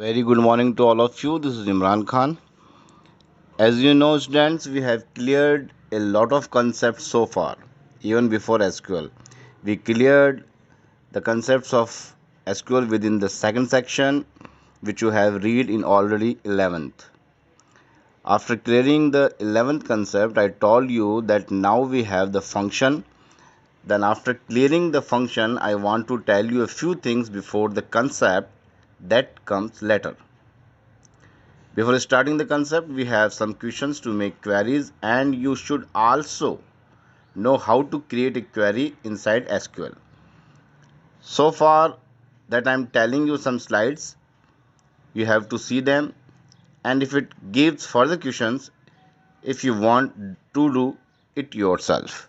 Very good morning to all of you. This is Imran Khan. As you know, students, we have cleared a lot of concepts so far, even before SQL. We cleared the concepts of SQL within the second section, which you have read in already 11th. After clearing the 11th concept, I told you that now we have the function. Then after clearing the function, I want to tell you a few things before the concept that comes later. Before starting the concept, we have some questions to make queries, and you should also know how to create a query inside SQL. So far that I'm telling you some slides, you have to see them, and if it gives further questions, if you want to do it yourself.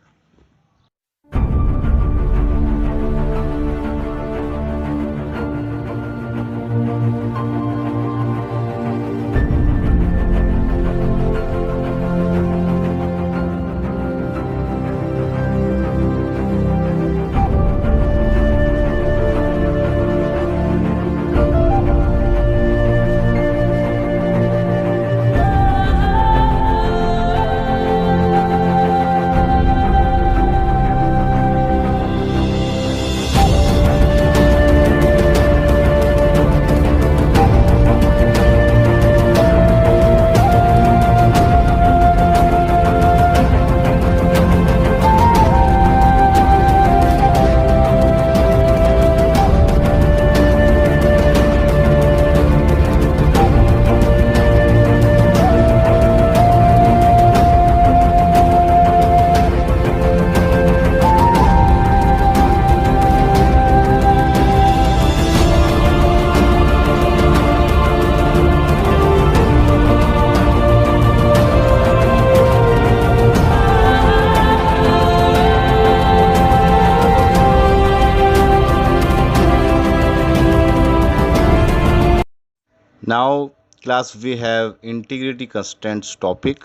Now class we have integrity constants topic.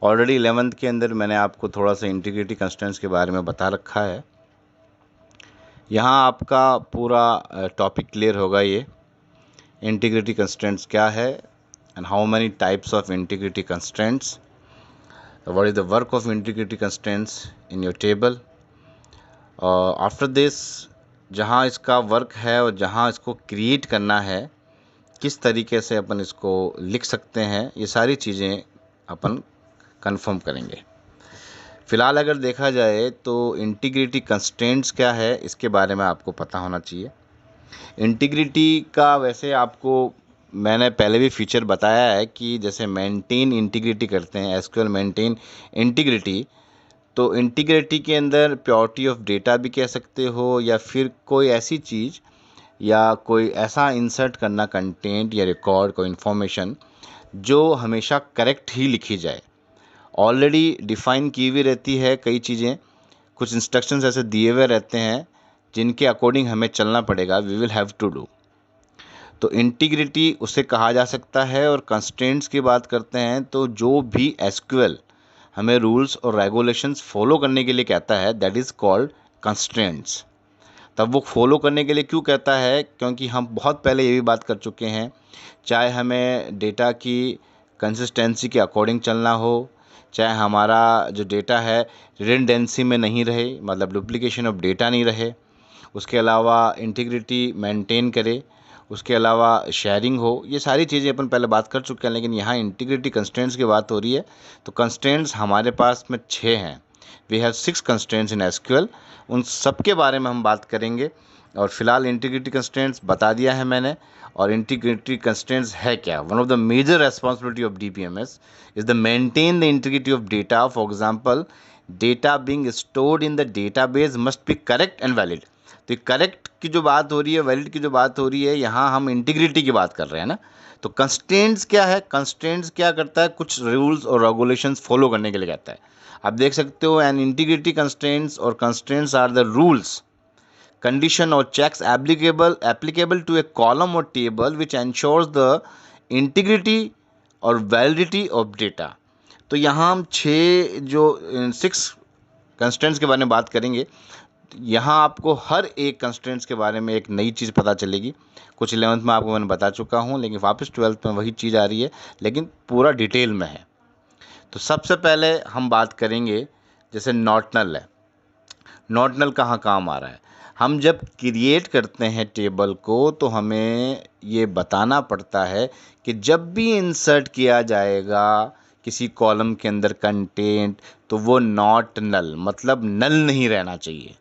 Already 11th के अंदर मैंने आपको थोड़ा सा integrity constants के बारे में बता रखा है. यहाँ आपका पूरा टॉपिक क्लियर होगा. ये इंटीग्रिटी कंस्टेंट्स क्या है and how many types of integrity constants, what is the work of integrity constants in your table. After this जहाँ इसका वर्क है और जहाँ इसको क्रिएट करना है, किस तरीके से अपन इसको लिख सकते हैं, ये सारी चीज़ें अपन कंफर्म करेंगे. फ़िलहाल अगर देखा जाए तो इंटीग्रिटी कंस्ट्रेंट्स क्या है, इसके बारे में आपको पता होना चाहिए. इंटीग्रिटी का वैसे आपको मैंने पहले भी फीचर बताया है कि जैसे मेंटेन इंटीग्रिटी करते हैं, एसक्यूएल मेंटेन इंटीग्रिटी, तो इंटीग्रिटी के अंदर प्योरिटी ऑफ डेटा भी कह सकते हो, या फिर कोई ऐसी चीज़ या कोई ऐसा इंसर्ट करना कंटेंट या रिकॉर्ड, कोई इन्फॉर्मेशन जो हमेशा करेक्ट ही लिखी जाए. ऑलरेडी डिफ़ाइन की हुई रहती है कई चीज़ें, कुछ इंस्ट्रक्शंस ऐसे दिए हुए रहते हैं जिनके अकॉर्डिंग हमें चलना पड़ेगा, we will have to do. तो इंटीग्रिटी उसे कहा जा सकता है. और कंस्ट्रेंट्स की बात करते हैं तो जो भी एसक्यूएल हमें रूल्स और रेगुलेशंस फॉलो करने के लिए कहता है, दैट इज़ कॉल्ड कंस्ट्रेंट्स. तब वो फॉलो करने के लिए क्यों कहता है, क्योंकि हम बहुत पहले ये भी बात कर चुके हैं, चाहे हमें डेटा की कंसिस्टेंसी के अकॉर्डिंग चलना हो, चाहे हमारा जो डेटा है रिडंडेंसी में नहीं रहे, मतलब डुप्लीकेशन ऑफ डेटा नहीं रहे, उसके अलावा इंटीग्रिटी मेंटेन करे, उसके अलावा शेयरिंग हो, ये सारी चीज़ें अपन पहले बात कर चुके हैं. लेकिन यहाँ इंटीग्रिटी कंस्ट्रेंट्स की बात हो रही है. तो कंस्ट्रेंट्स हमारे पास में 6 हैं. We have 6 constraints in SQL. उन सब के बारे में हम बात करेंगे. और फिलहाल इंटीग्रिटी कंस्ट्रेंट्स बता दिया है मैंने. और इंटीग्रिटी कंस्ट्रेंट्स है क्या? One of the major responsibility of DBMS is the maintain the integrity of data. For example, data being stored in the database must be correct and valid. तो correct की जो बात हो रही है, वैलिड की जो बात हो रही है, यहाँ हम इंटीग्रिटी की बात कर रहे हैं ना. तो कंस्ट्रेंट्स क्या है? कंस्ट्रेंट्स क्या करता है? कुछ रूल्स और रेगुलेशंस फॉलो करने के लिए कहता है. आप देख सकते हो, एन इंटीग्रिटी कंस्ट्रेंट्स और constraints are the rules, condition or checks applicable to a column or table which ensures the integrity or validity of data. तो यहाँ हम 6 कंस्टेंट्स के बारे में बात करेंगे. यहाँ आपको हर एक कंस्ट्रेंट्स के बारे में एक नई चीज़ पता चलेगी। कुछ 11th में आपको मैंने बता चुका हूँ, लेकिन वापस 12th में वही चीज़ आ रही है, लेकिन पूरा डिटेल में है। तो सबसे पहले हम बात करेंगे, जैसे नॉट नल है। नॉट नल कहाँ काम आ रहा है? हम जब क्रिएट करते हैं टेबल को तो हमें ये बताना पड़ता है कि जब भी इंसर्ट किया जाएगा किसी कॉलम के अंदर कंटेंट, तो वो नॉट नल, मतलब नल नहीं रहना चाहिए।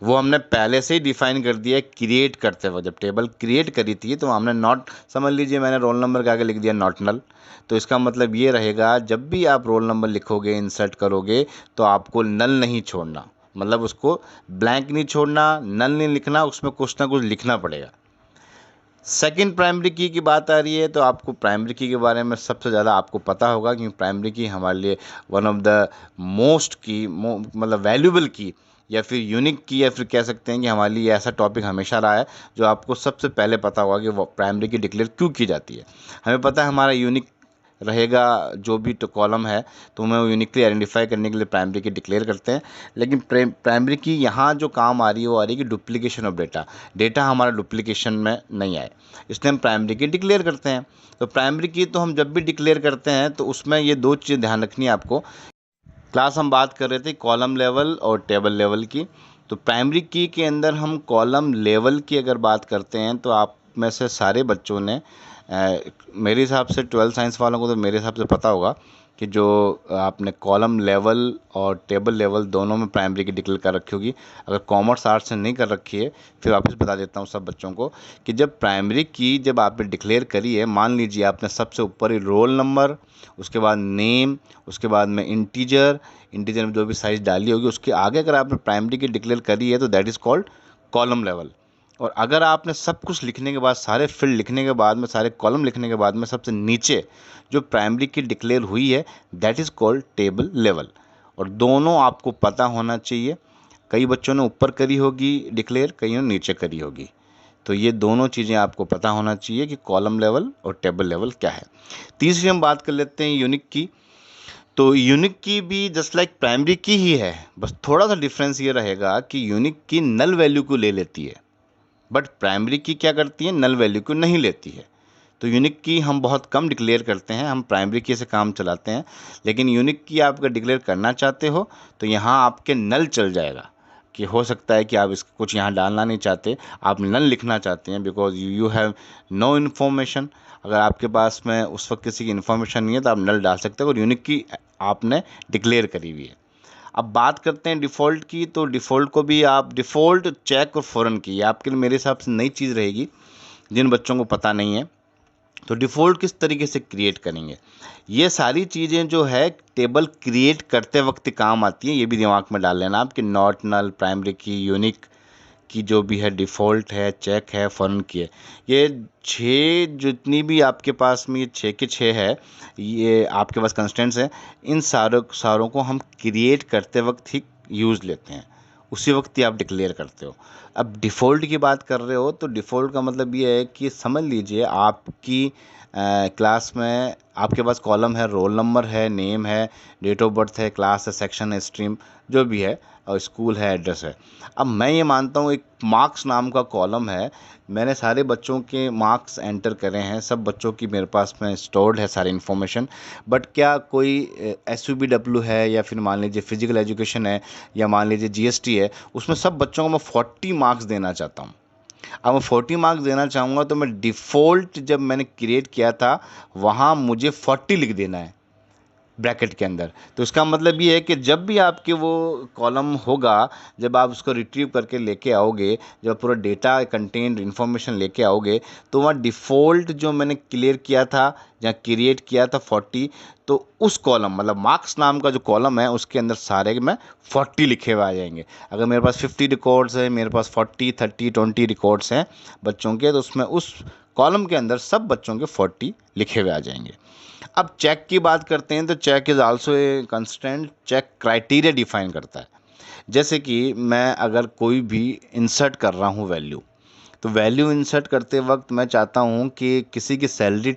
वो हमने पहले से ही डिफाइन कर दिया है क्रिएट करते वक्त। जब टेबल क्रिएट करी थी तो हमने नॉट, समझ लीजिए मैंने रोल नंबर के आगे लिख दिया नॉट नल, तो इसका मतलब ये रहेगा जब भी आप रोल नंबर लिखोगे, इंसर्ट करोगे, तो आपको नल नहीं छोड़ना, मतलब उसको ब्लैंक नहीं छोड़ना, नल नहीं लिखना, उसमें कुछ ना कुछ लिखना पड़ेगा। सेकंड प्राइमरी की बात आ रही है, तो आपको प्राइमरी की के बारे में सबसे ज़्यादा आपको पता होगा, क्योंकि प्राइमरी की हमारे लिए वन ऑफ द मोस्ट की, मतलब वैल्यूबल की, या फिर यूनिक की, या फिर कह सकते हैं कि हमारे लिए ऐसा टॉपिक हमेशा रहा है जो आपको सबसे पहले पता होगा कि वो प्राइमरी की डिक्लेयर क्यों की जाती है। हमें पता है हमारा यूनिक रहेगा जो भी तो कॉलम है, तो हमें वो यूनिकली आइडेंटिफाई करने के लिए प्राइमरी की डिक्लेयर करते हैं। लेकिन प्राइमरी की यहाँ जो काम आ रही है वो आ रही है कि डुप्लीकेशन ऑफ डेटा हमारा डुप्लीकेशन में नहीं आए, इसलिए हम प्राइमरी की डिक्लेयर करते हैं। तो प्राइमरी की तो हम जब भी डिक्लेयर करते हैं तो उसमें ये दो चीज़ ध्यान रखनी है आपको। क्लास हम बात कर रहे थे कॉलम लेवल और टेबल लेवल की, तो प्राइमरी की के अंदर हम कॉलम लेवल की अगर बात करते हैं तो आप में से सारे बच्चों ने मेरे हिसाब से 12 साइंस वालों को तो मेरे हिसाब से पता होगा कि जो आपने कॉलम लेवल और टेबल लेवल दोनों में प्राइमरी की डिक्लेयर कर रखी होगी। अगर कॉमर्स आर्ट्स से नहीं कर रखी है, फिर वापस बता देता हूँ सब बच्चों को कि जब प्राइमरी की जब आपने डिक्लेयर करी है, मान लीजिए आपने सबसे ऊपर ही रोल नंबर, उसके बाद नेम, उसके बाद में इंटीजर में जो भी साइज डाली होगी, उसके आगे अगर आपने प्राइमरी की डिक्लेयर करी है तो that is called column level. और अगर आपने सब कुछ लिखने के बाद, सारे फील्ड लिखने के बाद में, सारे कॉलम लिखने के बाद में सबसे नीचे जो प्राइमरी की डिक्लेयर हुई है that is called table level. और दोनों आपको पता होना चाहिए। कई बच्चों ने ऊपर करी होगी डिक्लेयर, कईयों ने नीचे करी होगी, तो ये दोनों चीज़ें आपको पता होना चाहिए कि कॉलम लेवल और टेबल लेवल क्या है। तीसरी हम बात कर लेते हैं यूनिक की। तो यूनिक की भी जस्ट लाइक प्राइमरी की ही है, बस थोड़ा सा डिफरेंस ये रहेगा कि यूनिक की नल वैल्यू को ले लेती है, बट प्राइमरी की क्या करती है, नल वैल्यू को नहीं लेती है। तो यूनिक की हम बहुत कम डिक्लेयर करते हैं, हम प्राइमरी की से काम चलाते हैं। लेकिन यूनिक की आप अगर डिक्लेयर करना चाहते हो तो यहाँ आपके नल चल जाएगा, कि हो सकता है कि आप इसको कुछ यहाँ डालना नहीं चाहते, आप नल लिखना चाहते हैं because you have no information. अगर आपके पास में उस वक्त किसी की इन्फॉर्मेशन नहीं है तो आप नल डाल सकते हो, और यूनिक की आपने डिक्लेयर करी हुई है। अब बात करते हैं डिफ़ॉल्ट की, तो डिफ़ॉल्ट को भी आप डिफ़ॉल्ट, चेक और फ़ॉरेन की, ये आपके लिए मेरे हिसाब से नई चीज़ रहेगी जिन बच्चों को पता नहीं है। तो डिफ़ॉल्ट किस तरीके से क्रिएट करेंगे, ये सारी चीज़ें जो है टेबल क्रिएट करते वक्त काम आती हैं, ये भी दिमाग में डाल लेना आप कि नॉट नल, प्राइमरी की, यूनिक की जो भी है, डिफ़ॉल्ट है, चेक है, फॉरेन की है, ये 6 जितनी भी आपके पास में, ये 6 के 6 है, ये आपके पास कंस्टेंट्स हैं। इन सारों को हम क्रिएट करते वक्त ही यूज़ लेते हैं, उसी वक्त ही आप डिक्लेयर करते हो। अब डिफ़ॉल्ट की बात कर रहे हो तो डिफ़ॉल्ट का मतलब ये है कि समझ लीजिए आपकी क्लास में आपके पास कॉलम है, रोल नंबर है, नेम है, डेट ऑफ बर्थ है, क्लास है, सेक्शन है, स्ट्रीम जो भी है, और स्कूल है, एड्रेस है। अब मैं ये मानता हूँ एक मार्क्स नाम का कॉलम है, मैंने सारे बच्चों के मार्क्स एंटर करे हैं, सब बच्चों की मेरे पास में स्टोर्ड है सारी इन्फॉर्मेशन। बट क्या कोई SUBW है, या फिर मान लीजिए फिजिकल एजुकेशन है, या मान लीजिए GST है, उसमें सब बच्चों को मैं 40 मार्क्स देना चाहता हूँ। अब मैं 40 मार्क्स देना चाहूँगा तो मैं डिफ़ॉल्ट जब मैंने क्रिएट किया था वहाँ मुझे 40 लिख देना है ब्रैकेट के अंदर। तो इसका मतलब ये है कि जब भी आपके वो कॉलम होगा, जब आप उसको रिट्रीव करके लेके आओगे, जब पूरा डेटा कंटेंट इन्फॉर्मेशन लेके आओगे, तो वहाँ डिफ़ॉल्ट जो मैंने क्लियर किया था, जहाँ क्रिएट किया था 40, तो उस कॉलम, मतलब मार्क्स नाम का जो कॉलम है उसके अंदर सारे में 40 लिखे हुए आ जाएंगे। अगर मेरे पास 50 रिकॉर्ड्स है, मेरे पास 40, 30, 20 रिकॉर्ड्स हैं बच्चों के, तो उसमें उस कॉलम के अंदर सब बच्चों के 40 लिखे हुए आ जाएंगे। अब चेक की बात करते हैं, तो check is also a constraint, check criteria define करता है। जैसे कि मैं अगर कोई भी इंसर्ट कर रहा हूँ वैल्यू, तो वैल्यू इंसर्ट करते वक्त मैं चाहता हूँ कि किसी की सैलरी,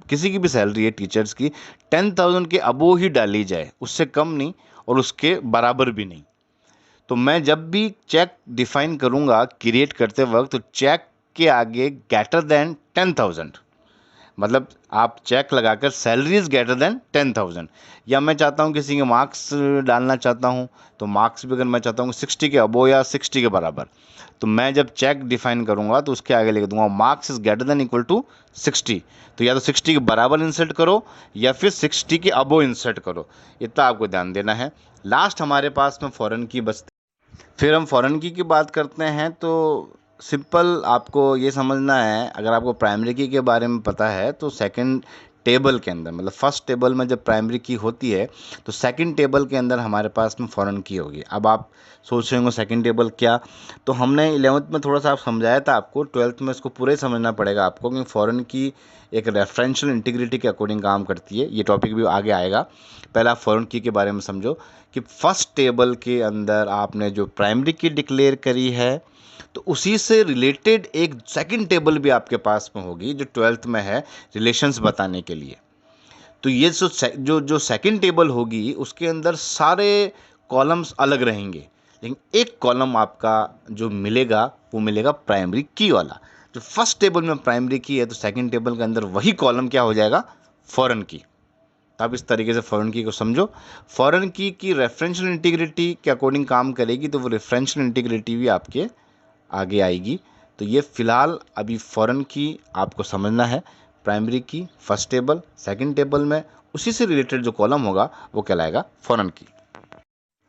किसी की भी सैलरी है टीचर्स की, 10,000 के अबो ही डाली जाए, उससे कम नहीं और उसके बराबर भी नहीं। तो मैं जब भी चेक डिफाइन करूंगा क्रिएट करते वक्त, तो चेक के आगे ग्रेटर देन 10,000, मतलब आप चेक लगाकर सैलरी इज ग्रेटर देन 10,000, या मैं चाहता हूँ किसी के मार्क्स डालना चाहता हूँ, तो मार्क्स भी अगर मैं चाहता हूँ 60 के अबो या 60 के बराबर, तो मैं जब चेक डिफाइन करूंगा तो उसके आगे लिख दूंगा marks is greater than equal to 60। तो या तो 60 के बराबर इंसर्ट करो या फिर 60 के अबो इंसर्ट करो, इतना आपको ध्यान देना है। लास्ट हमारे पास में फॉरेन की बचती, फिर हम फॉरेन की बात करते हैं। तो सिंपल आपको ये समझना है, अगर आपको प्राइमरी की के बारे में पता है तो सेकंड टेबल के अंदर, मतलब फर्स्ट टेबल में जब प्राइमरी की होती है तो सेकंड टेबल के अंदर हमारे पास में फॉरेन की होगी। अब आप सोच रहे होंगे सेकंड टेबल क्या, तो हमने 11th में थोड़ा सा आप समझाया था, आपको 12th में इसको पूरे समझना पड़ेगा आपको, क्योंकि फॉरेन की एक रेफरेंशियल इंटीग्रिटी के अकॉर्डिंग काम करती है। ये टॉपिक भी आगे आएगा। पहले आप फॉरेन की के बारे में समझो कि फर्स्ट टेबल के अंदर आपने जो प्राइमरी की डिक्लेयर करी है, तो उसी से रिलेटेड एक सेकंड टेबल भी आपके पास में होगी जो 12th में है, रिलेशंस बताने के लिए। तो ये जो सेकंड टेबल होगी उसके अंदर सारे कॉलम्स अलग रहेंगे, लेकिन एक कॉलम आपका जो मिलेगा वो मिलेगा प्राइमरी की वाला। जो फर्स्ट टेबल में प्राइमरी की है तो सेकंड टेबल के अंदर वही कॉलम क्या हो जाएगा, फॉरेन की। आप इस तरीके से फॉरेन की को समझो। फॉरेन की रेफरेंशियल इंटीग्रिटी के अकॉर्डिंग काम करेगी, तो वो रेफरेंशियल इंटीग्रिटी भी आपके आगे आएगी। तो ये फ़िलहाल अभी फॉरेन की आपको समझना है। प्राइमरी की फर्स्ट टेबल, सेकंड टेबल में उसी से रिलेटेड जो कॉलम होगा वो कहलाएगा फॉरेन की।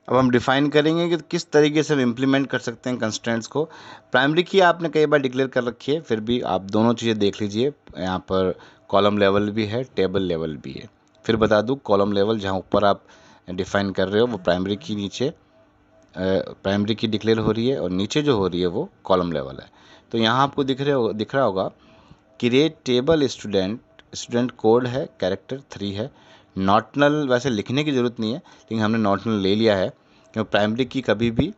अब हम डिफाइन करेंगे कि किस तरीके से हम इम्प्लीमेंट कर सकते हैं कंस्ट्रेंट्स को। प्राइमरी की आपने कई बार डिक्लेयर कर रखी है, फिर भी आप दोनों चीज़ें देख लीजिए। यहाँ पर कॉलम लेवल भी है, टेबल लेवल भी है। फिर बता दूँ, कॉलम लेवल जहाँ ऊपर आप डिफाइन कर रहे हो वो प्राइमरी की, नीचे प्राइमरी की डिक्लेयर हो रही है, और नीचे जो हो रही है वो कॉलम लेवल है। तो यहाँ आपको दिख रहा होगा क्रिएट टेबल स्टूडेंट कोड है, कैरेक्टर 3 है। नॉट नल वैसे लिखने की ज़रूरत नहीं है, लेकिन हमने नॉट नल ले लिया है क्योंकि प्राइमरी की कभी भी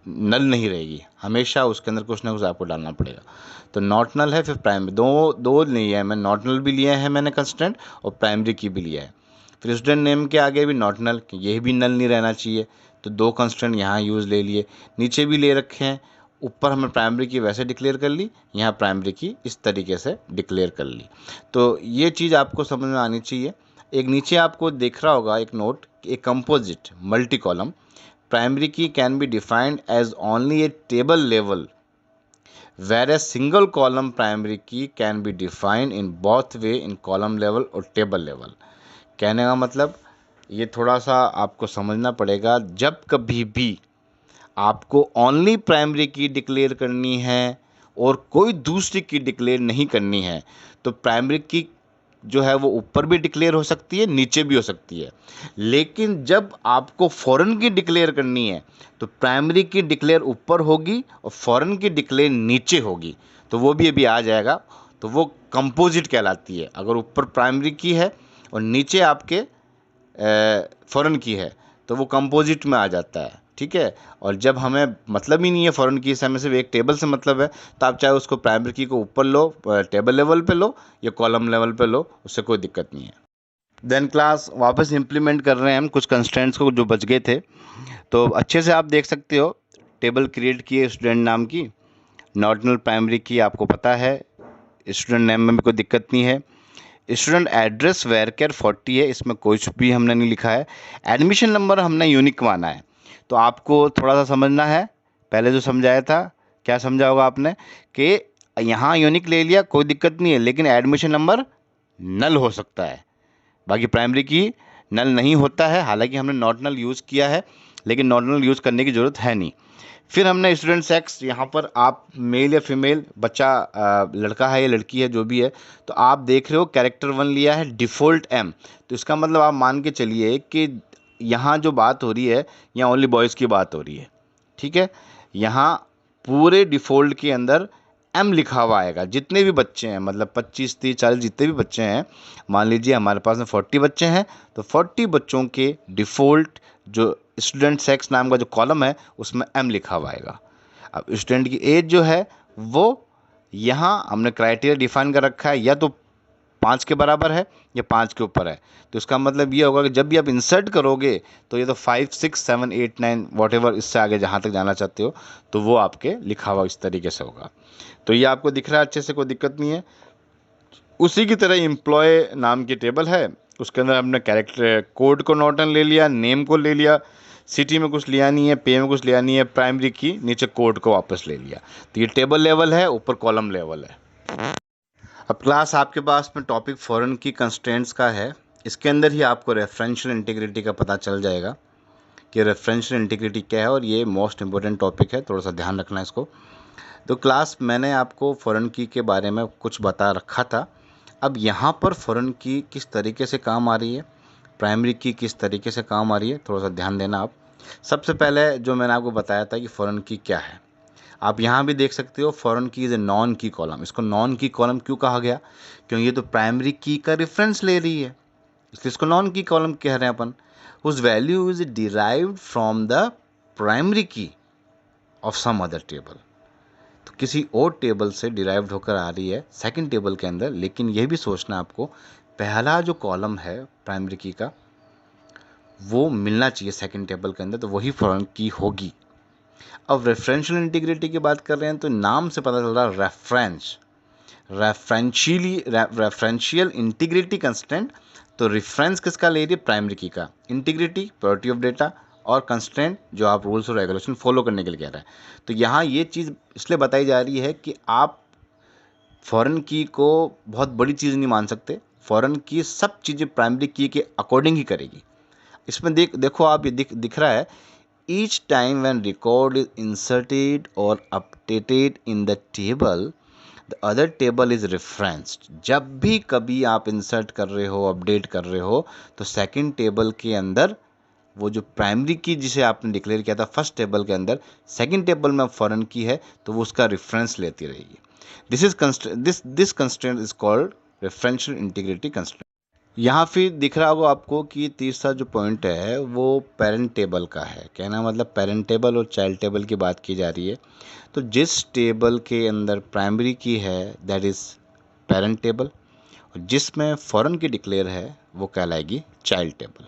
नल नहीं रहेगी, हमेशा उसके अंदर कुछ ना कुछ आपको डालना पड़ेगा। तो नॉट नल है, फिर प्राइमरी, दो नहीं है, मैं नॉट नल भी लिया है मैंने कंस्टेंट, और प्राइमरी की भी लिया है। फिर स्टूडेंट नेम के आगे भी नॉट नल, ये भी नल नहीं रहना चाहिए, तो दो कंस्टेंट यहाँ यूज़ ले लिए। नीचे भी ले रखे हैं, ऊपर हमने प्राइमरी की वैसे डिक्लेयर कर ली, यहाँ प्राइमरी की इस तरीके से डिक्लेयर कर ली। तो ये चीज़ आपको समझ में आनी चाहिए। एक नीचे आपको दिख रहा होगा एक नोट, एक composite multi column primary key can be defined as only a table level, whereas single column primary key can be defined in both way in column level और table level। कहने का मतलब ये थोड़ा सा आपको समझना पड़ेगा, जब कभी भी आपको ओनली प्राइमरी की डिक्लेयर करनी है और कोई दूसरी की डिक्लेयर नहीं करनी है, तो प्राइमरी की जो है वो ऊपर भी डिक्लेयर हो सकती है, नीचे भी हो सकती है। लेकिन जब आपको फॉरेन की डिक्लेयर करनी है तो प्राइमरी की डिक्लेयर ऊपर होगी और फॉरेन की डिक्लेयर नीचे होगी। तो वो भी अभी आ जाएगा, तो वो कंपोजिट कहलाती है। अगर ऊपर प्राइमरी की है और नीचे आपके फॉरेन की है तो वो कंपोजिट में आ जाता है, ठीक है। और जब हमें मतलब ही नहीं है फॉरेन की से, हमें सिर्फ एक टेबल से मतलब है, तो आप चाहे उसको प्राइमरी की को ऊपर लो, टेबल लेवल पे लो या कॉलम लेवल पे लो, उससे कोई दिक्कत नहीं है। देन क्लास वापस इम्प्लीमेंट कर रहे हैं हम कुछ कंस्ट्रेंट्स को जो बच गए थे। तो अच्छे से आप देख सकते हो, टेबल क्रिएट की है स्टूडेंट नाम की, नॉर्मल प्राइमरी की आपको पता है, स्टूडेंट नेम में भी कोई दिक्कत नहीं है। स्टूडेंट एड्रेस वेरकेयर 40 है, इसमें कुछ भी हमने नहीं लिखा है। एडमिशन नंबर हमने यूनिक माना है। तो आपको थोड़ा सा समझना है, पहले जो समझाया था, क्या समझा होगा आपने कि यहाँ यूनिक ले लिया कोई दिक्कत नहीं है, लेकिन एडमिशन नंबर नल हो सकता है, बाकी प्राइमरी की नल नहीं होता है। हालांकि हमने नॉट नल यूज़ किया है, लेकिन नॉट नल यूज़ करने की ज़रूरत है नहीं। फिर हमने स्टूडेंट सेक्स, यहाँ पर आप मेल या फीमेल, बच्चा लड़का है या लड़की है जो भी है, तो आप देख रहे हो कैरेक्टर 1 लिया है, डिफ़ॉल्ट एम। तो इसका मतलब आप मान के चलिए कि यहाँ जो बात हो रही है यहाँ ओनली बॉयज़ की बात हो रही है, ठीक है। यहाँ पूरे डिफ़ॉल्ट के अंदर एम लिखा हुआ आएगा, जितने भी बच्चे हैं, मतलब 25 30 40 जितने भी बच्चे हैं, मान लीजिए हमारे पास में 40 बच्चे हैं, तो 40 बच्चों के डिफ़ॉल्ट जो स्टूडेंट सेक्स नाम का जो कॉलम है उसमें एम लिखा हुआ आएगा। अब स्टूडेंट की एज जो है वो यहाँ हमने क्राइटेरिया डिफाइन कर रखा है, या तो 5 के बराबर है या 5 के ऊपर है। तो इसका मतलब ये होगा कि जब भी आप इंसर्ट करोगे तो ये तो 5 6 7 8 9 वॉटेवर इससे आगे जहाँ तक जाना चाहते हो तो वो आपके लिखा हुआ इस तरीके से होगा। तो ये आपको दिख रहा है अच्छे से, कोई दिक्कत नहीं है। उसी की तरह एम्प्लॉय नाम की टेबल है, उसके अंदर हमने कैरेक्टर कोड को नॉटन ले लिया, नेम को ले लिया, सिटी में कुछ लिया नहीं है, पे में कुछ लिया नहीं है, प्राइमरी की नीचे कोड को वापस ले लिया। तो ये टेबल लेवल है, ऊपर कॉलम लेवल है। अब क्लास आपके पास में टॉपिक फॉरेन की कंस्ट्रेंट्स का है। इसके अंदर ही आपको रेफरेंशियल इंटीग्रिटी का पता चल जाएगा कि रेफरेंशियल इंटीग्रिटी क्या है, और ये मोस्ट इंपॉर्टेंट टॉपिक है, थोड़ा सा ध्यान रखना है इसको। तो क्लास मैंने आपको फॉरेन की के बारे में कुछ बता रखा था। अब यहाँ पर फॉरेन की किस तरीके से काम आ रही है, प्राइमरी की किस तरीके से काम आ रही है, थोड़ा सा ध्यान देना आप। सबसे पहले जो मैंने आपको बताया था कि फॉरेन की क्या है, आप यहाँ भी देख सकते हो फॉरेन की इज़ ए नॉन की कॉलम। इसको नॉन की कॉलम क्यों कहा गया, क्योंकि ये तो प्राइमरी की का रेफरेंस ले रही है, इसलिए इसको नॉन की कॉलम कह रहे हैं अपन। उस value is derived from the primary की ऑफ सम अदर टेबल। तो किसी और टेबल से डिराइव्ड होकर आ रही है सेकंड टेबल के अंदर, लेकिन यह भी सोचना आपको पहला जो कॉलम है प्राइमरी की का वो मिलना चाहिए सेकंड टेबल के अंदर, तो वही फॉरेन की होगी। अब रेफरेंशियल इंटीग्रिटी की बात कर रहे हैं तो नाम से पता चल रहा है रेफरेंशियल इंटीग्रिटी कंस्टेंट। तो रेफरेंस किसका ले रही है, प्राइमरी की का। इंटीग्रिटी प्रायोरिटी ऑफ डेटा, और कंस्टेंट जो आप रूल्स और रेगुलेशन फॉलो करने के लिए कह रहे हैं। तो यहाँ ये चीज़ इसलिए बताई जा रही है कि आप फॉरेन की को बहुत बड़ी चीज़ नहीं मान सकते, फॉरेन की सब चीज़ें प्राइमरी की के अकॉर्डिंग ही करेगी। इसमें देखो आप, ये दिख रहा है, each time when record is inserted और updated in the table the other table is referenced. जब भी कभी आप इंसर्ट कर रहे हो, अपडेट कर रहे हो, तो सेकंड टेबल के अंदर वो जो प्राइमरी की जिसे आपने डिक्लेयर किया था फर्स्ट टेबल के अंदर, सेकंड टेबल में फॉरेन की है तो वो उसका रेफरेंस लेती रहेगी। This constraint is called referential integrity constraint. यहाँ फिर दिख रहा होगा आपको कि तीसरा जो पॉइंट है वो पेरेंट टेबल का है। कहना मतलब पेरेंट टेबल और चाइल्ड टेबल की बात की जा रही है। तो जिस टेबल के अंदर प्राइमरी की है दैट इज़ पेरेंट टेबल, और जिसमें फॉरेन की डिक्लेयर है वो कहलाएगी चाइल्ड टेबल।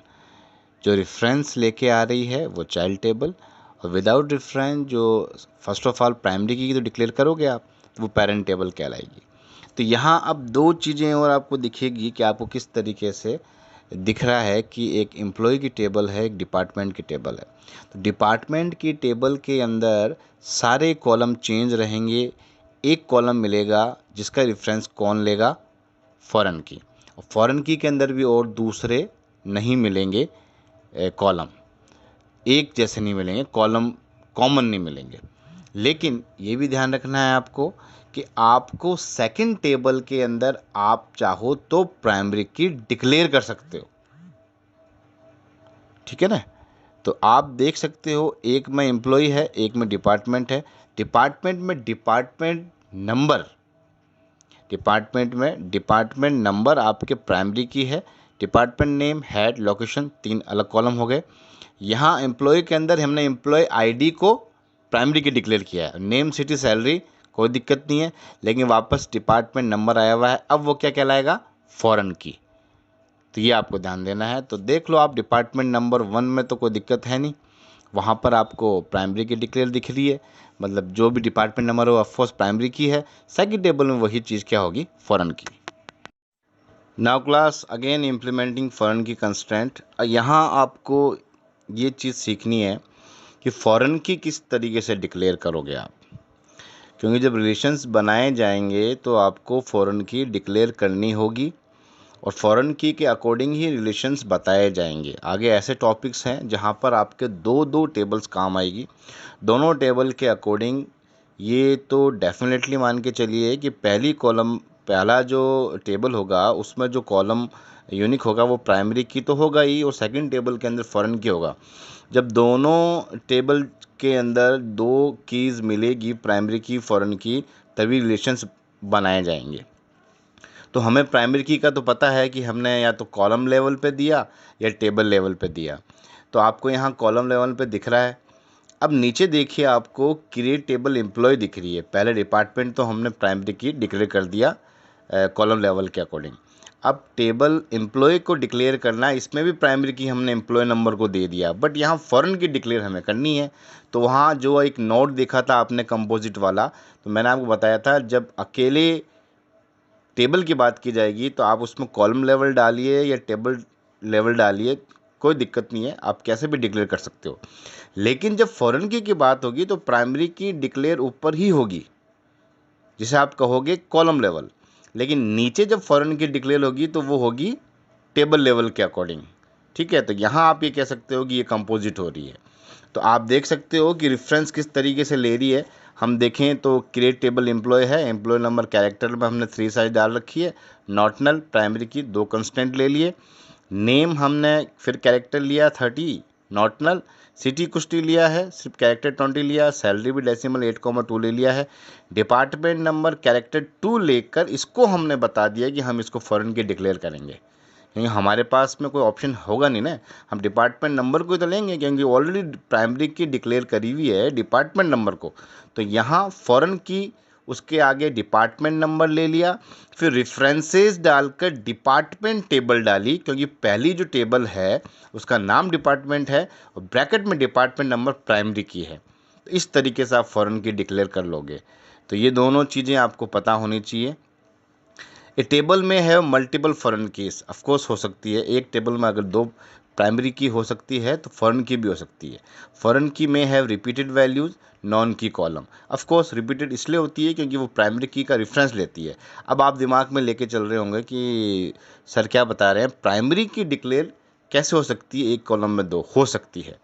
जो रेफरेंस लेके आ रही है वो चाइल्ड टेबल, और विदाउट रेफरेंस जो फर्स्ट ऑफ ऑल प्राइमरी की जो डिक्लेयर करोगे आप वो पेरेंट टेबल कहलाएगी। तो यहाँ अब दो चीज़ें और आपको दिखेगी कि आपको किस तरीके से दिख रहा है कि एक एम्प्लॉय की टेबल है, एक डिपार्टमेंट की टेबल है। तो डिपार्टमेंट की टेबल के अंदर सारे कॉलम चेंज रहेंगे, एक कॉलम मिलेगा जिसका रेफरेंस कौन लेगा, फॉरेन की। और फॉरेन की के अंदर भी और दूसरे नहीं मिलेंगे कॉलम, एक जैसे नहीं मिलेंगे कॉलम, कॉमन नहीं मिलेंगे। लेकिन ये भी ध्यान रखना है आपको कि आपको सेकंड टेबल के अंदर आप चाहो तो प्राइमरी की डिक्लेयर कर सकते हो, ठीक है ना। तो आप देख सकते हो एक में एम्प्लॉय है, एक में डिपार्टमेंट है। डिपार्टमेंट में डिपार्टमेंट नंबर आपके प्राइमरी की है। डिपार्टमेंट नेम, हेड, लोकेशन, 3 अलग कॉलम हो गए। यहाँ एम्प्लॉय के अंदर हमने एम्प्लॉय आईडी को प्राइमरी की डिक्लेयर किया है, नेम, सिटी, सैलरी कोई दिक्कत नहीं है, लेकिन वापस डिपार्टमेंट नंबर आया हुआ है, अब वो क्या कहलाएगा, फॉरेन की। तो ये आपको ध्यान देना है। तो देख लो आप, डिपार्टमेंट नंबर 1 में तो कोई दिक्कत है नहीं, वहाँ पर आपको प्राइमरी की डिक्लेयर दिख रही है, मतलब जो भी डिपार्टमेंट नंबर हो ऑफकोर्स प्राइमरी की है। सेकंड टेबल में वही चीज़ क्या होगी, फॉरेन की। Now class again implementing foreign की कंस्ट्रेंट। यहाँ आपको ये चीज़ सीखनी है कि फॉरेन की किस तरीके से डिक्लेयर करोगे आप, क्योंकि जब रिलेशंस बनाए जाएंगे तो आपको फॉरेन की डिक्लेयर करनी होगी, और फॉरेन की के अकॉर्डिंग ही रिलेशंस बताए जाएंगे। आगे ऐसे टॉपिक्स हैं जहाँ पर आपके दो टेबल्स काम आएगी, दोनों टेबल के अकॉर्डिंग। ये तो डेफिनेटली मान के चलिए कि पहला जो टेबल होगा उसमें जो कॉलम यूनिक होगा वो प्राइमरी की तो होगा ही, और सेकंड टेबल के अंदर फॉरेन की होगा। जब दोनों टेबल के अंदर 2 कीज़ मिलेगी, प्राइमरी की, फॉरेन की, तभी रिलेशंस बनाए जाएंगे। तो हमें प्राइमरी की का तो पता है कि हमने या तो कॉलम लेवल पे दिया या टेबल लेवल पे दिया। तो आपको यहाँ कॉलम लेवल पे दिख रहा है। अब नीचे देखिए, आपको क्रिएट टेबल एम्प्लॉय दिख रही है। पहले डिपार्टमेंट तो हमने प्राइमरी की डिक्लेयर कर दिया कॉलम लेवल के अकॉर्डिंग। अब टेबल एम्प्लॉय को डिक्लेयर करना, इसमें भी प्राइमरी की हमने एम्प्लॉय नंबर को दे दिया, बट यहाँ फॉरेन की डिक्लेयर हमें करनी है। तो वहाँ जो एक नोट देखा था आपने कंपोजिट वाला, तो मैंने आपको बताया था जब अकेले टेबल की बात की जाएगी तो आप उसमें कॉलम लेवल डालिए या टेबल लेवल डालिए, कोई दिक्कत नहीं है, आप कैसे भी डिक्लेयर कर सकते हो। लेकिन जब फॉरेन की बात होगी तो प्राइमरी की डिक्लेयर ऊपर ही होगी, जिसे आप कहोगे कॉलम लेवल। लेकिन नीचे जब फॉरेन की डिक्लेयर होगी तो वो होगी टेबल लेवल के अकॉर्डिंग। ठीक है, तो यहाँ आप ये कह सकते हो कि ये कंपोजिट हो रही है। तो आप देख सकते हो कि रेफरेंस किस तरीके से ले रही है। हम देखें तो क्रिएट टेबल एम्प्लॉय है, एम्प्लॉय नंबर कैरेक्टर में हमने 3 साइज डाल रखी है, नॉट नल प्राइमरी की 2 कंस्टेंट ले लिए, नेम हमने फिर कैरेक्टर लिया 30 नॉट नल, सिटी कुछ नहीं लिया है, सिर्फ कैरेक्टर 20 लिया, सैलरी भी डेसिमल 8,2 ले लिया है, डिपार्टमेंट नंबर कैरेक्टर 2 लेकर इसको हमने बता दिया कि हम इसको फॉरेन के डिक्लेयर करेंगे, क्योंकि हमारे पास में कोई ऑप्शन होगा नहीं ना, हम डिपार्टमेंट नंबर को ही तो लेंगे, क्योंकि ऑलरेडी प्राइमरी की डिक्लेयर करी हुई है डिपार्टमेंट नंबर को। तो यहाँ फॉरेन की उसके आगे डिपार्टमेंट नंबर ले लिया, फिर रेफरेंसेस डालकर डिपार्टमेंट टेबल डाली, क्योंकि पहली जो टेबल है उसका नाम डिपार्टमेंट है और ब्रैकेट में डिपार्टमेंट नंबर प्राइमरी की है। तो इस तरीके से आप फॉरेन की डिक्लेयर कर लोगे। तो ये दोनों चीज़ें आपको पता होनी चाहिए। ए टेबल में है मल्टीपल फॉरेन कीज, ऑफकोर्स हो सकती है, एक टेबल में अगर 2 प्राइमरी की हो सकती है तो फॉरेन की भी हो सकती है। फॉरेन की में हैव रिपीटेड वैल्यूज़ नॉन की कॉलम, ऑफकोर्स रिपीटेड इसलिए होती है क्योंकि वो प्राइमरी की का रेफरेंस लेती है। अब आप दिमाग में लेके चल रहे होंगे कि सर क्या बता रहे हैं, प्राइमरी की डिक्लेयर कैसे हो सकती है, एक कॉलम में 2 हो सकती है।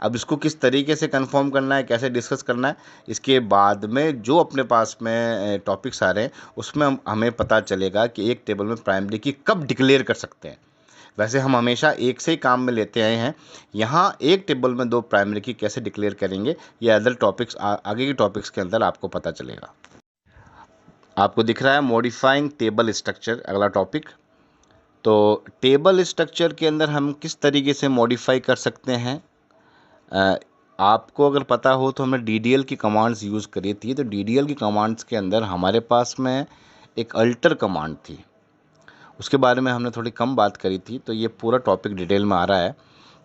अब इसको किस तरीके से कंफर्म करना है, कैसे डिस्कस करना है, इसके बाद में जो अपने पास में टॉपिक्स आ रहे हैं उसमें हमें पता चलेगा कि एक टेबल में प्राइमरी की कब डिक्लेयर कर सकते हैं। वैसे हम हमेशा एक से ही काम में लेते आए हैं, यहाँ एक टेबल में 2 प्राइमरी की कैसे डिक्लेयर करेंगे ये अदर टॉपिक्स आगे के टॉपिक्स के अंदर आपको पता चलेगा। आपको दिख रहा है मॉडिफाइंग टेबल स्ट्रक्चर, अगला टॉपिक। तो टेबल स्ट्रक्चर के अंदर हम किस तरीके से मॉडिफाई कर सकते हैं, आपको अगर पता हो तो हमने DDL की कमांड्स यूज़ करी थी। तो DDL की कमांड्स के अंदर हमारे पास में एक अल्टर कमांड थी, उसके बारे में हमने थोड़ी कम बात करी थी। तो ये पूरा टॉपिक डिटेल में आ रहा है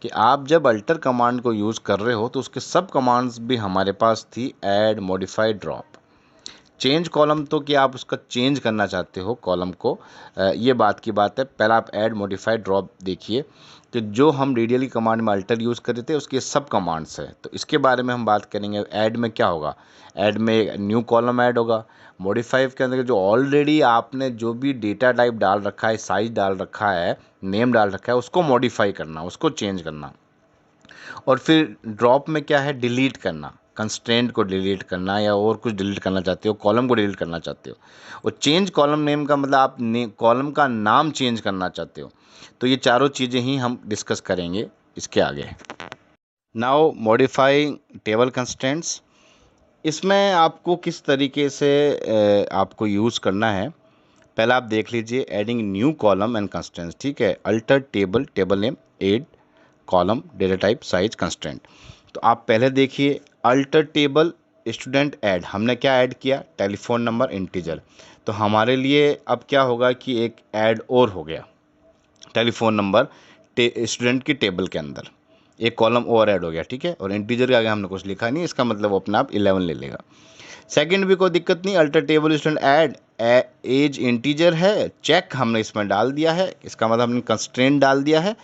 कि आप जब अल्टर कमांड को यूज़ कर रहे हो तो उसके सब कमांड्स भी हमारे पास थी, add, modify, drop. Change column तो कि आप उसका चेंज करना चाहते हो कॉलम को, ये बात की बात है। पहला आप ऐड, मॉडिफाई, ड्रॉप देखिए कि जो हम DDL की कमांड में अल्टर यूज़ कर रहे थे उसके सब कमांड्स हैं। तो इसके बारे में हम बात करेंगे। ऐड में क्या होगा, ऐड में न्यू कॉलम ऐड होगा। मॉडिफाई के अंदर जो ऑलरेडी आपने जो भी डेटा टाइप डाल रखा है, साइज डाल रखा है, नेम डाल रखा है, उसको मॉडिफाई करना, उसको चेंज करना। और फिर ड्रॉप में क्या है, डिलीट करना, कंस्ट्रेंट को डिलीट करना या और कुछ डिलीट करना चाहते हो, कॉलम को डिलीट करना चाहते हो। और चेंज कॉलम नेम का मतलब आप कॉलम का नाम चेंज करना चाहते हो। तो ये चारों चीज़ें ही हम डिस्कस करेंगे इसके आगे। नाउ मॉडिफाइंग टेबल कंस्ट्रेंट्स, इसमें आपको किस तरीके से आपको यूज़ करना है, पहला आप देख लीजिए। Adding new column and constraints, ठीक है। Alter table, table name, add column, data type, size, constraint. तो आप पहले देखिए अल्टर टेबल स्टूडेंट ऐड, हमने क्या ऐड किया, टेलीफोन नंबर इंटीजर। तो हमारे लिए अब क्या होगा कि एक ऐड और हो गया, टेलीफोन नंबर स्टूडेंट की टेबल के अंदर एक कॉलम और ऐड हो गया, ठीक है। और इंटीजर के आगे हमने कुछ लिखा नहीं, इसका मतलब वो अपना आप 11 ले लेगा। सेकंड भी कोई दिक्कत नहीं, alter table student add age integer है, चेक हमने इसमें डाल दिया है, इसका मतलब हमने कंस्ट्रेंट डाल दिया है,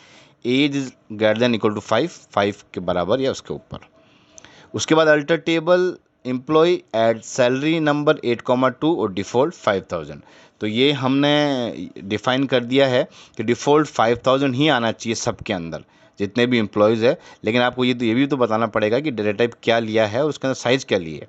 age is greater than equal to 5 के बराबर या उसके ऊपर। उसके बाद alter table employ add salary number 8,2 और डिफ़ॉल्ट 5,000। तो ये हमने डिफ़ाइन कर दिया है कि डिफ़ॉल्ट 5,000 ही आना चाहिए सबके अंदर जितने भी एम्प्लॉयज़ है। लेकिन आपको ये भी तो बताना पड़ेगा कि डेटा टाइप क्या लिया है और उसके अंदर साइज़ क्या ली है।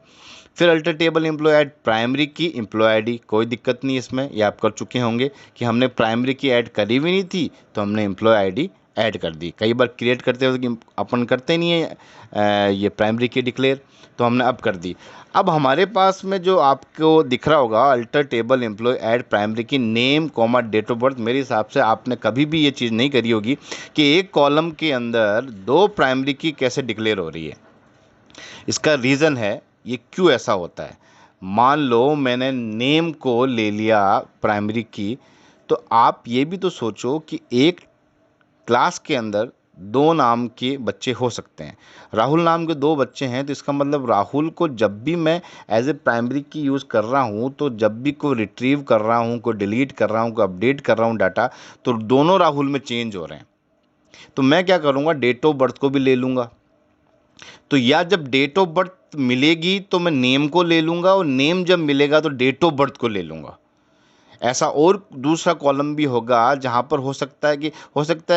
फिर alter table employ add primary key employ ID, कोई दिक्कत नहीं इसमें, ये आप कर चुके होंगे कि हमने प्राइमरी की ऐड करी भी नहीं थी तो हमने एम्प्लॉय आईडी ऐड कर दी। कई बार क्रिएट करते हो कि अपन करते नहीं है ये प्राइमरी की डिक्लेयर, तो हमने अब कर दी। अब हमारे पास में जो आपको दिख रहा होगा alter table employ add primary key name comma date of birth, मेरे हिसाब से आपने कभी भी ये चीज़ नहीं करी होगी कि एक कॉलम के अंदर 2 प्राइमरी की कैसे डिक्लेयर हो रही है। इसका रीज़न है, ये क्यों ऐसा होता है। मान लो मैंने नेम को ले लिया प्राइमरी की, तो आप ये भी तो सोचो कि एक क्लास के अंदर 2 नाम के बच्चे हो सकते हैं। राहुल नाम के 2 बच्चे हैं, तो इसका मतलब राहुल को जब भी मैं एज ए प्राइमरी की यूज़ कर रहा हूँ, तो जब भी कोई रिट्रीव कर रहा हूँ, कोई डिलीट कर रहा हूँ, कोई अपडेट कर रहा हूँ डाटा, तो दोनों राहुल में चेंज हो रहे हैं। तो मैं क्या करूँगा, डेट ऑफ बर्थ को भी ले लूँगा। तो या जब डेट ऑफ बर्थ मिलेगी तो मैं नेम को ले लूँगा, और नेम जब मिलेगा तो डेट ऑफ बर्थ को ले लूँगा। ऐसा और दूसरा कॉलम भी होगा जहाँ पर हो सकता है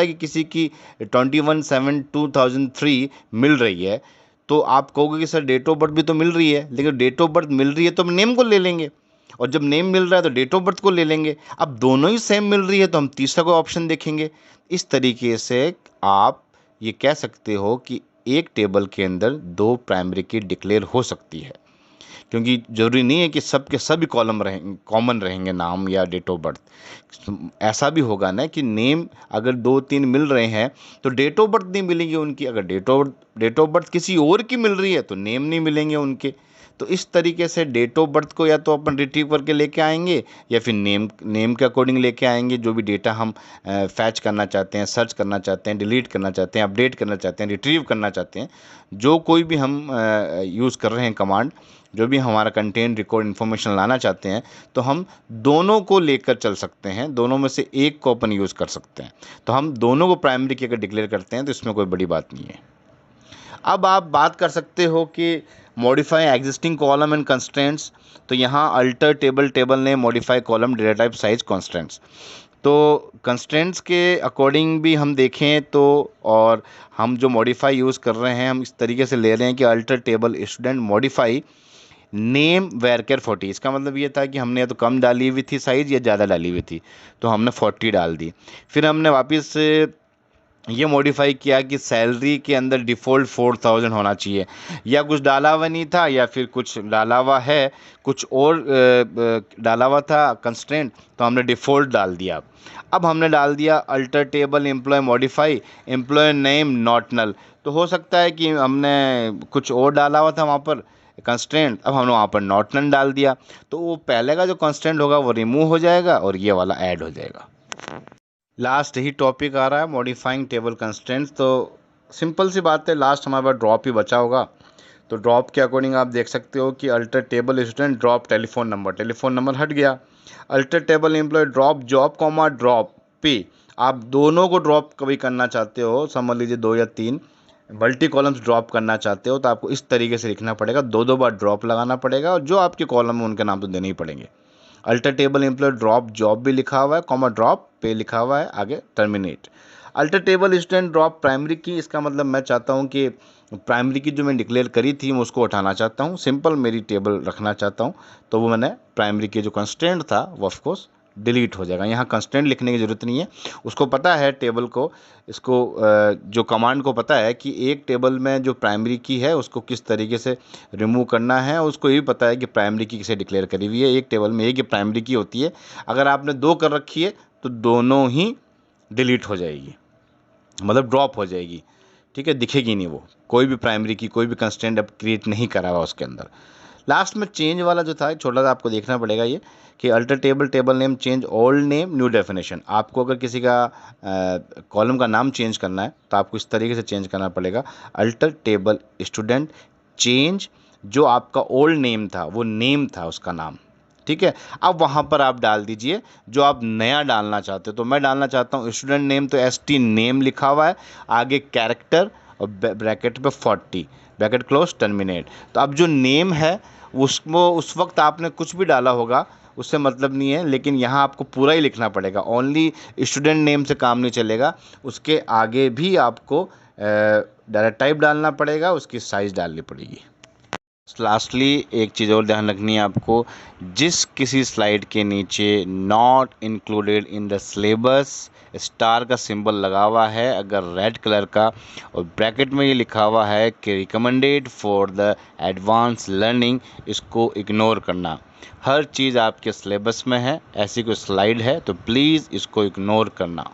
कि किसी की 21/7/2003 मिल रही है, तो आप कहोगे कि सर डेट ऑफ बर्थ भी तो मिल रही है, लेकिन डेट ऑफ बर्थ मिल रही है तो हम नेम को ले लेंगे, और जब नेम मिल रहा है तो डेट ऑफ बर्थ को ले लेंगे। अब दोनों ही सेम मिल रही है तो हम तीसरा कोई ऑप्शन देखेंगे। इस तरीके से आप ये कह सकते हो कि एक टेबल के अंदर 2 प्राइमरी की डिक्लेयर हो सकती है, क्योंकि ज़रूरी नहीं है कि सबके सभी कॉलम कॉमन रहेंगे, नाम या डेट ऑफ बर्थ। ऐसा भी होगा ना कि नेम अगर 2-3 मिल रहे हैं तो डेट ऑफ बर्थ नहीं मिलेंगे उनकी, अगर डेट ऑफ बर्थ किसी और की मिल रही है तो नेम नहीं मिलेंगे उनके। तो इस तरीके से डेट ऑफ बर्थ को या तो अपन रिट्रीव करके लेके आएंगे, या फिर नेम के अकॉर्डिंग लेके आएंगे, जो भी डेटा हम फैच करना चाहते हैं, सर्च करना चाहते हैं, डिलीट करना चाहते हैं, अपडेट करना चाहते हैं, रिट्रीव करना चाहते हैं, जो कोई भी हम यूज़ कर रहे हैं कमांड, जो भी हमारा कंटेंट रिकॉर्ड इन्फॉर्मेशन लाना चाहते हैं, तो हम दोनों को लेकर चल सकते हैं, दोनों में से एक को अपन यूज़ कर सकते हैं। तो हम दोनों को प्राइमरी की अगर डिक्लेयर करते हैं तो इसमें कोई बड़ी बात नहीं है। अब आप बात कर सकते हो कि modify existing column and constraints. तो यहाँ alter table name, modify column, data type, size, constraints. तो कंस्ट्रेंट्स के अकॉर्डिंग भी हम देखें तो, और हम जो मॉडिफाई यूज़ कर रहे हैं हम इस तरीके से ले रहे हैं कि alter table student modify name varchar 40। इसका मतलब ये था कि हमने या तो कम डाली हुई थी साइज़ या ज़्यादा डाली हुई थी, तो हमने 40 डाल दी। फिर हमने वापस ये मॉडिफाई किया कि सैलरी के अंदर डिफ़ॉल्ट 4000 होना चाहिए, या कुछ डाला हुआ नहीं था या फिर कुछ डाला हुआ है, कुछ और डाला हुआ था कंस्ट्रेंट, तो हमने डिफ़ॉल्ट डाल दिया। अब हमने डाल दिया alter table employ modify employ name not null. तो हो सकता है कि हमने कुछ और डाला हुआ था वहाँ पर कंस्ट्रेंट, अब हमने वहाँ पर नॉट नल डाल दिया, तो वो पहले का जो कंस्ट्रेंट होगा वो रिमूव हो जाएगा और ये वाला ऐड हो जाएगा। लास्ट ही टॉपिक आ रहा है मॉडिफाइंग टेबल कंस्ट्रेंट्स। तो सिंपल सी बात है, लास्ट हमारे पास ड्रॉप ही बचा होगा। तो ड्रॉप के अकॉर्डिंग आप देख सकते हो कि alter table student drop telephone number हट गया। Alter table employ drop job comma drop pay. आप दोनों को ड्रॉप कभी करना चाहते हो, समझ लीजिए 2 या 3 मल्टी कॉलम्स ड्रॉप करना चाहते हो, तो आपको इस तरीके से लिखना पड़ेगा, 2 बार ड्रॉप लगाना पड़ेगा, और जो आपके कॉलम है उनके नाम तो देने ही पड़ेंगे। Alter table employ drop job भी लिखा हुआ है, कॉमा ड्रॉप पे लिखा हुआ है, आगे terminate. Alter table student drop primary की, इसका मतलब मैं चाहता हूँ कि प्राइमरी की जो मैं डिक्लेयर करी थी मैं उसको हटाना चाहता हूँ, सिंपल मेरी टेबल रखना चाहता हूँ, तो वो मैंने प्राइमरी की जो कंस्ट्रेंट था वो ऑफकोर्स डिलीट हो जाएगा। यहाँ कंस्ट्रेंट लिखने की ज़रूरत नहीं है, उसको पता है टेबल को, इसको जो कमांड को पता है कि एक टेबल में जो प्राइमरी की है उसको किस तरीके से रिमूव करना है, उसको ये भी पता है कि प्राइमरी की किसे डिक्लेयर करी हुई है। एक टेबल में एक ही प्राइमरी की होती है, अगर आपने 2 कर रखी है तो दोनों ही डिलीट हो जाएगी, मतलब ड्रॉप हो जाएगी, ठीक है, दिखेगी नहीं वो, कोई भी प्राइमरी की कोई भी कंस्ट्रेंट अब क्रिएट नहीं करा हुआ उसके अंदर। लास्ट में चेंज वाला जो था छोटा सा आपको देखना पड़ेगा, ये कि alter table name change old name new definition. आपको अगर किसी का कॉलम का नाम चेंज करना है तो आपको इस तरीके से चेंज करना पड़ेगा, अल्टर टेबल स्टूडेंट चेंज जो आपका ओल्ड नेम था वो नेम था उसका नाम, ठीक है। अब वहाँ पर आप डाल दीजिए जो आप नया डालना चाहते हो। तो मैं डालना चाहता हूँ स्टूडेंट नेम, तो ST नेम लिखा हुआ है, आगे कैरेक्टर और ब्रैकेट पे 40, ब्रैकेट क्लोज, टर्मिनेट। तो अब जो नेम है उसको उस वक्त आपने कुछ भी डाला होगा उससे मतलब नहीं है, लेकिन यहाँ आपको पूरा ही लिखना पड़ेगा, ओनली स्टूडेंट नेम से काम नहीं चलेगा, उसके आगे भी आपको डाटा टाइप डालना पड़ेगा, उसकी साइज़ डालनी पड़ेगी। लास्टली एक चीज़ और ध्यान रखनी है आपको, जिस किसी स्लाइड के नीचे not included in the syllabus star का सिंबल लगा हुआ है अगर रेड कलर का, और ब्रैकेट में ये लिखा हुआ है कि recommended for the advance learning, इसको इग्नोर करना। हर चीज़ आपके सिलेबस में है, ऐसी कोई स्लाइड है तो प्लीज़ इसको इग्नोर करना।